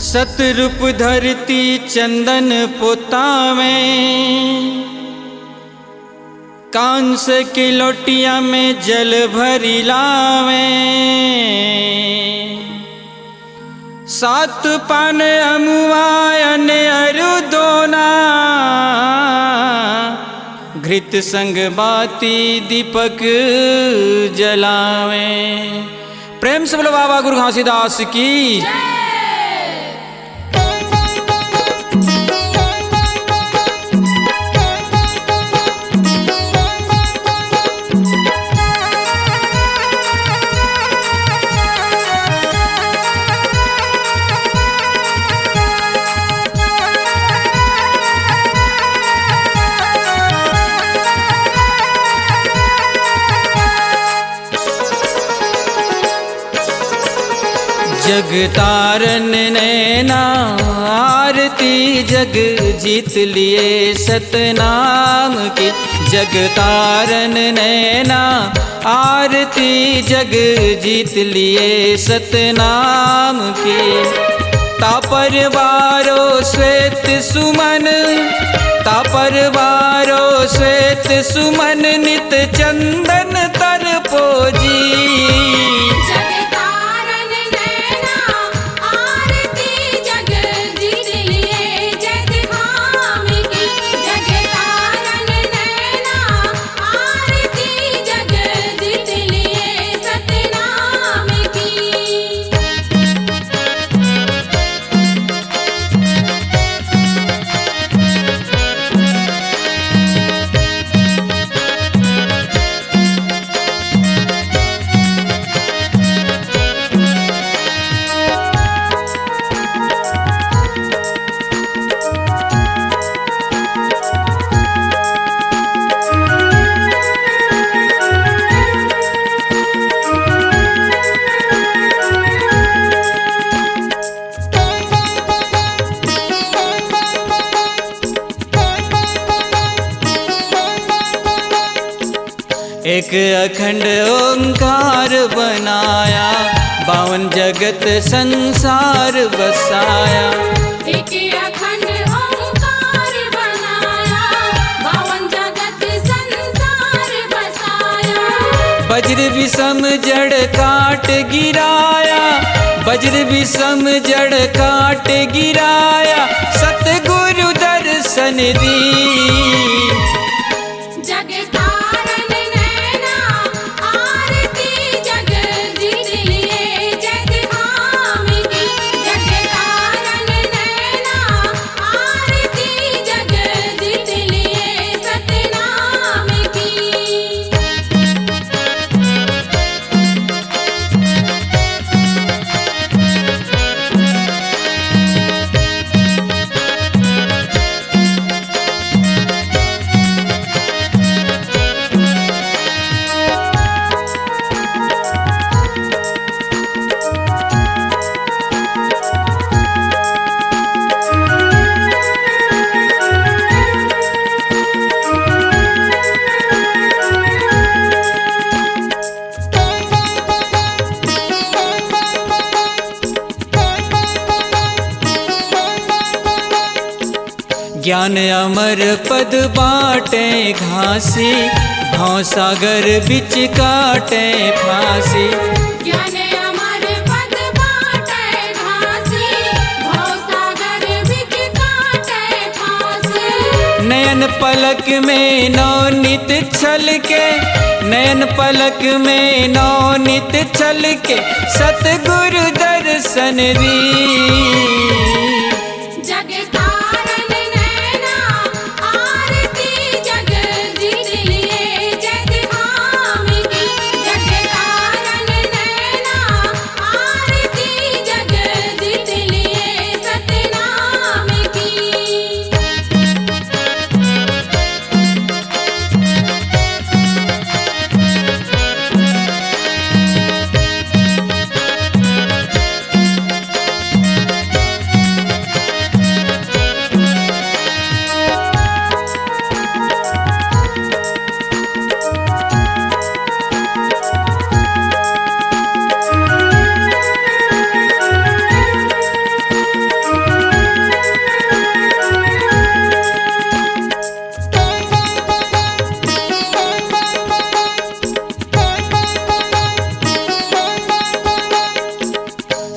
सतरूप धरती चंदन पोतावे, कांस की लोटिया में जल भरी लावे। सात पान अमुआयन अरु दोना, घृत संग बाती दीपक जलावे। प्रेम से बोलो बाबा गुरु घासीदास की। जग तारन नैना आरती, जग जीत लिए सतनाम की। जग तारन नैना आरती, जग जीत लिए सतनाम की। तापर बारो श्वेत सुमन, तापर बारो श्वेत सुमन, नित चंदन तर पोजी। एक अखंड ओंकार बनाया, 52 जगत संसार बसाया। एक अखंड ओंकार बनाया, 52 जगत संसार बसाया। वज्र विषम जड़ काट गिराया, वज्र विषम जड़ काट गिराया। सतगुरु दर्शन दी। ज्ञान अमर पद बाटे घासी, भव सागर बिच काटे फांसी। ज्ञान अमर पद बाटे घासी, भव सागर बिच काटे फांसी। नयन पलक में नौनित छलके, नयन पलक में नौनित छलके। सतगुरु दर्शन दी।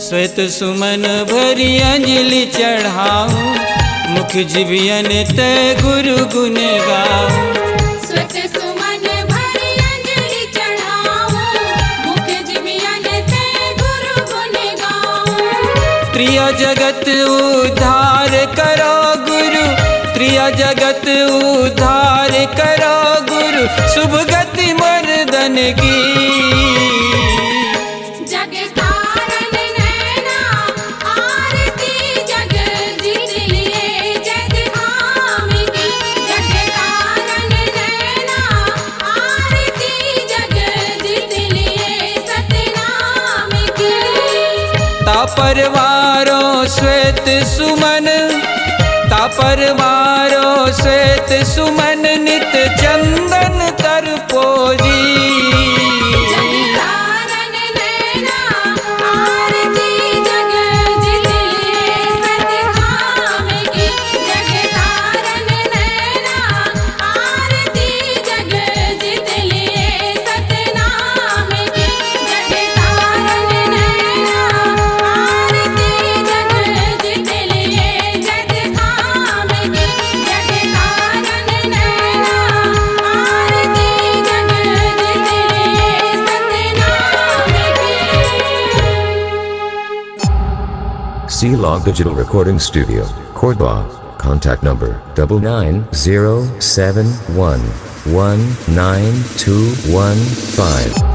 श्वेत सुमन भरी अंजलि चढ़ाऊं, मुख जिबियन ते गुरु गुण गाऊं। श्वेत सुमन भरी अंजलि चढ़ाऊं, मुख जिबियन ते गुरु गुण गाऊं। त्रिय जगत उद्धार करो गुरु, त्रिय जगत उद्धार करो गुरु, शुभ गति मर्दन की। जग तारन नैना आरती, जग जीत लिए जग धाम की। जग तारन नैना आरती, जग जीत लिए सतनाम की। तापरवारो श्वेत सुमन, तापरवारो श्वेत सुमन, नित चंदन तर पोजी। जग तारन नैना आरती, जग जीत लिए सतनाम की। जग तारन नैना आरती, जग जीत लिए सतनाम की। जग तारन नैना आरती, जग जीत लिए सतनाम की। जग तारन नैना आरती, जग जीत लिए सतनाम की। C-Log Digital Recording Studio, Cordoba. Contact number 9907119215.